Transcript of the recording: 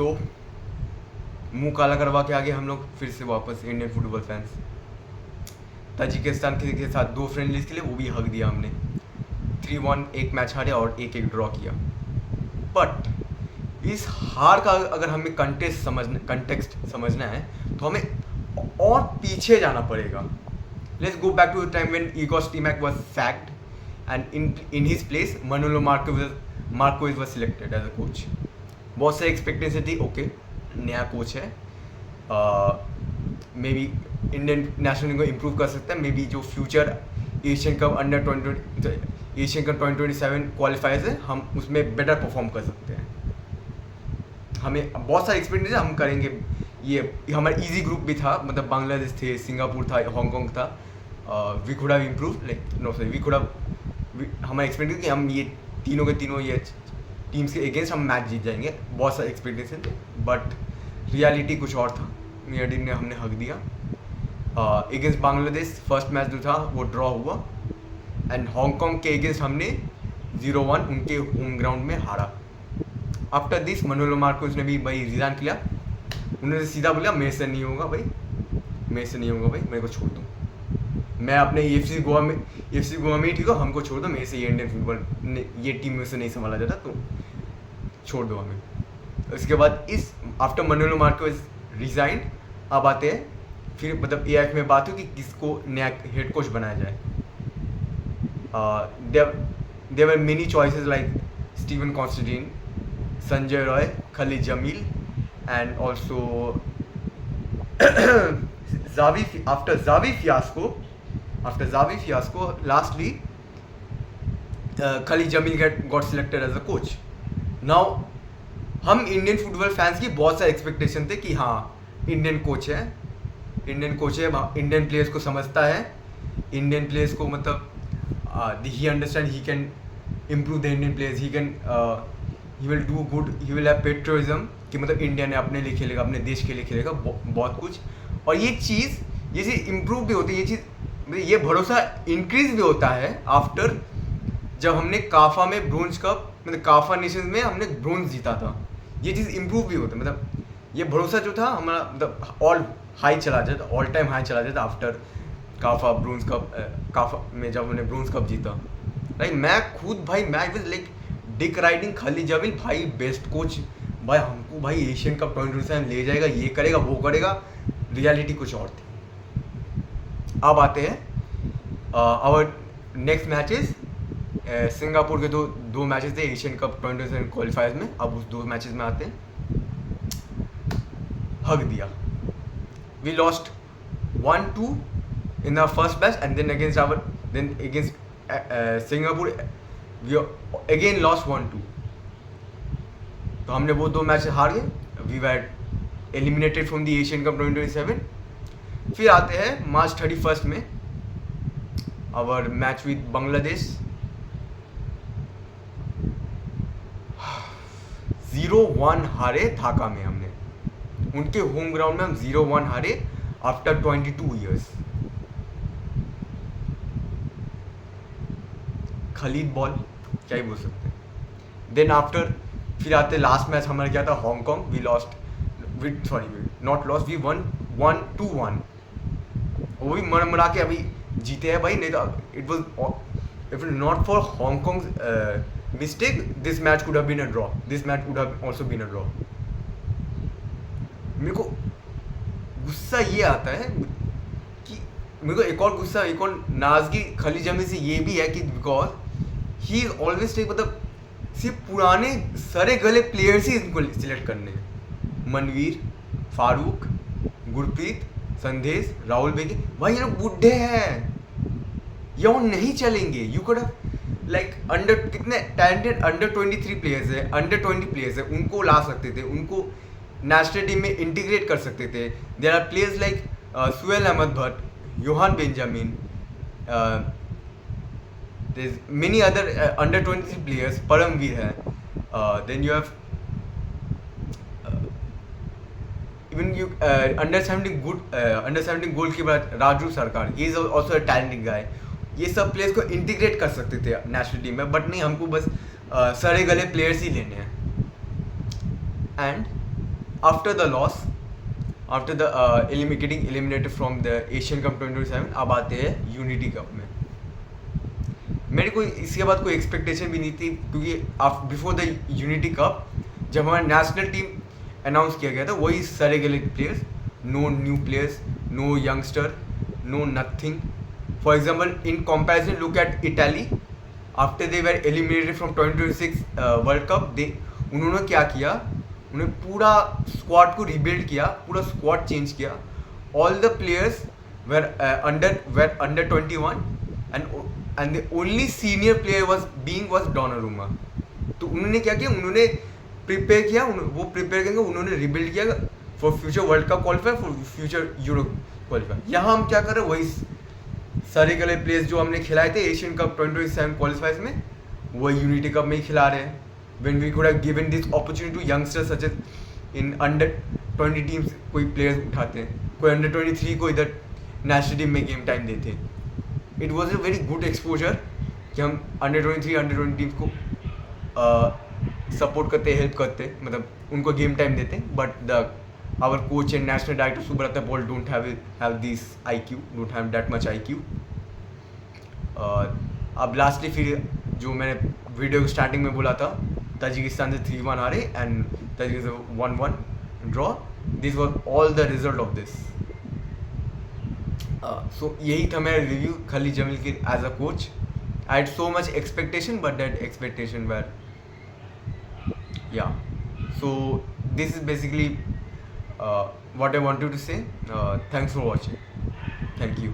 सो मुंह काला करवा के आगे हम लोग फिर से वापस इंडियन फुटबॉल फैंस ताजिकिस्तान के साथ 2 फ्रेंडलीज के लिए वो भी हक दिया हमने 3-1 एक मैच हारे और 1-1 ड्रॉ किया। बट इस हार का अगर हमें कंटेक्स्ट समझना है तो हमें और पीछे जाना पड़ेगा। Let's go back to the time when Igor Stimac was sacked and in his place Manolo Marquez was selected as a coach. बहुत सारी एक्सपेक्टेशन थी, ओके नया कोच है, maybe Indian national team को इम्प्रूव कर सकता है, maybe जो future Asian cup under 2027 qualifiers है हम उसमें बेटर परफॉर्म कर सकते हैं। हमें बहुत सारे एक्सपीरियंस हम करेंगे। ये हमारा इजी ग्रुप भी था, मतलब बांग्लादेश थे, सिंगापुर था, हांगकांग था। We could have improve like no sorry we could have हमारा एक्सपीरियंस कि हम ये तीनों के तीनों ये टीम्स के अगेंस्ट हम मैच जीत जाएंगे। बहुत सारे एक्सपेक्टेशन थे बट रियलिटी कुछ और था। इंडिया टीम ने हमने हक दिया। अगेंस्ट बांग्लादेश फर्स्ट मैच जो था वो ड्रॉ हुआ एंड हांगकांग के अगेंस्ट हमने 0-1 उनके होम ग्राउंड में हारा। आफ्टर दिस मनोलो मार्कोस ने भी भाई रिजाइन किया। उन्होंने सीधा बोला मेरे से नहीं होगा भाई, मेरे से नहीं होगा भाई, मेरे को छोड़ दो, मैं अपने एफसी गोवा में ही ठीक हो, हमको छोड़ दो, मेरे से ये इंडियन फुटबॉल ये टीम में से नहीं संभाला जाता, तो छोड़ दो हमें। उसके बाद इस आफ्टर मनोलो मार्कोस रिजाइन अब आते हैं फिर मतलब एआईएफ में बात हुई कि किसको नया हेड कोच बनाया जाए। There were many choices like Steven Constantine, Sanjoy Roy, Khalid Jamil and also after Xavi fiasco lastly Khalid Jamil got selected as a coach. Now हम इंडियन फुटबॉल फैंस की बहुत सारे एक्सपेक्टेशन थे कि हाँ इंडियन कोच है, इंडियन प्लेयर्स को समझता है, इंडियन प्लेयर्स को मतलब ही understand, he can improve the Indian players, he will do good, he will have patriotism कि मतलब इंडिया ने अपने लिए खेलेगा, अपने देश के लिए खेलेगा, बहुत कुछ। और ये चीज़ इम्प्रूव भी होती है, ये भरोसा इंक्रीज भी होता है आफ्टर जब हमने काफा में ब्रोंज कप मतलब काफा नेशंस में हमने ब्रोंज जीता था। ये चीज़ इम्प्रूव भी होता है, मतलब ये भरोसा जो था हमारा मतलब ऑल टाइम हाई चला जाता after Kafa bronze cup, Kafa में जब हमने ब्रोंज कप जीता। लाइक मैं खुद भाई मैं was like dick riding Khalid Jamil भाई बेस्ट कोच भाई, हमको भाई एशियन कप 2027 ले जाएगा, ये करेगा वो करेगा। रियलिटी कुछ और थी। अब आते हैं आवर नेक्स्ट मैचेस। सिंगापुर के दो मैचेस थे एशियन कप 2027 क्वालिफायर्स में। अब उस 2 मैचेस में आते हैं। हक दिया, we lost 1-2 in the first match and then against Singapore we again lost 1-2। तो हमने वो 2 मैच हार गए, we were eliminated from the Asian Cup 2027। फिर आते हैं मार्च 31 में आवर मैच विद बांग्लादेश। 0-1 हारे ढाका में हमने, उनके होम ग्राउंड में हम 0-1 हारे आफ्टर 22 ईयर्स। खलीद बॉल क्या ही बोल सकते हैं। देन आफ्टर फिर आते लास्ट मैच हमारा क्या था हांगकांग, वी वन 1-2-1। वो भी मरा के अभी जीते हैं भाई, नहीं तो it was not for Hong Kong mistake this match could have been a draw, this match could have also been a draw. मेरे को गुस्सा ये आता है कि मेरे को एक और नाजगी खलीद जमील से ये भी है कि because he is always take मतलब सिर्फ पुराने सरे गले प्लेयर्स ही इनको सिलेक्ट करने हैं। मनवीर, फारूक, गुरप्रीत, संदेश, राहुल बेगी, भाई ये लोग बूढ़े हैं, ये और नहीं चलेंगे। यू कुड लाइक अंडर कितने टैलेंटेड अंडर 23 प्लेयर्स है, अंडर 20 प्लेयर्स है, उनको ला सकते थे, उनको नेशनल टीम में इंटीग्रेट कर सकते थे। There are players like Suhail Ahmed Bhat, Yohan Benjamin, there's many other under 23 players, Paramvir है, then you have even you under 17 goalkeeper Raju Sarkar, he is also a talented guy। ये सब प्लेयर्स को इंटीग्रेट कर सकते थे नेशनल टीम में, बट नहीं, हमको बस सरे गले प्लेयर्स ही लेने हैं। And after the loss, after the getting eliminated from the Asian Cup 2027, अब आते हैं यूनिटी कप में. मेरे को इसके बाद कोई एक्सपेक्टेशन भी नहीं थी, क्योंकि बिफोर द यूनिटी कप जब हमारा नेशनल टीम अनाउंस किया गया था, वही सारे गले players, no new players, no youngster, no nothing. For example in comparison look at Italy, after they were eliminated from 2026 world cup, उन्होंने क्या किया, उन्होंने पूरा स्क्वाड को रिबिल्ड किया, पूरा स्क्वाड चेंज किया. All the players were under 21 and the only senior player was Donnarumma. तो उन्होंने क्या किया, उन्होंने प्रिपेयर किया, वो प्रिपेयर करके उन्होंने रिबिल्ड किया for future world cup qualifier, for future euro qualifier. यहाँ हम क्या कर रहे हैं, वही सारे गले प्लेयर्स जो हमने खिलाए थे एशियन कप 2027 क्वालिफायर्स में, वही यूनिटी कप में ही खिला रहे हैं. when we could have given this opportunity to youngsters such as in under 20 teams, कोई players उठाते हैं, कोई under 23 को इधर नेशनल टीम में गेम टाइम देते. It was a very good exposure कि हम अंडर 23 अंडर 20 टीम्स को सपोर्ट करते, हेल्प करते, मतलब उनको गेम टाइम देते. But the our coach and national director Subrata Paul don't have this IQ, don't have that much IQ. अब लास्टली फिर जो मैंने वीडियो स्टार्टिंग में बोला था, ताजिकिस्तान से 3-1 हारे and Tajikistan 1-1 draw. This was all the result of this. So यही था मेरा रिव्यू खलील जमील के as a coach. I had so much expectation but that expectation were so this is basically what I wanted to say. Thanks for watching. Thank you.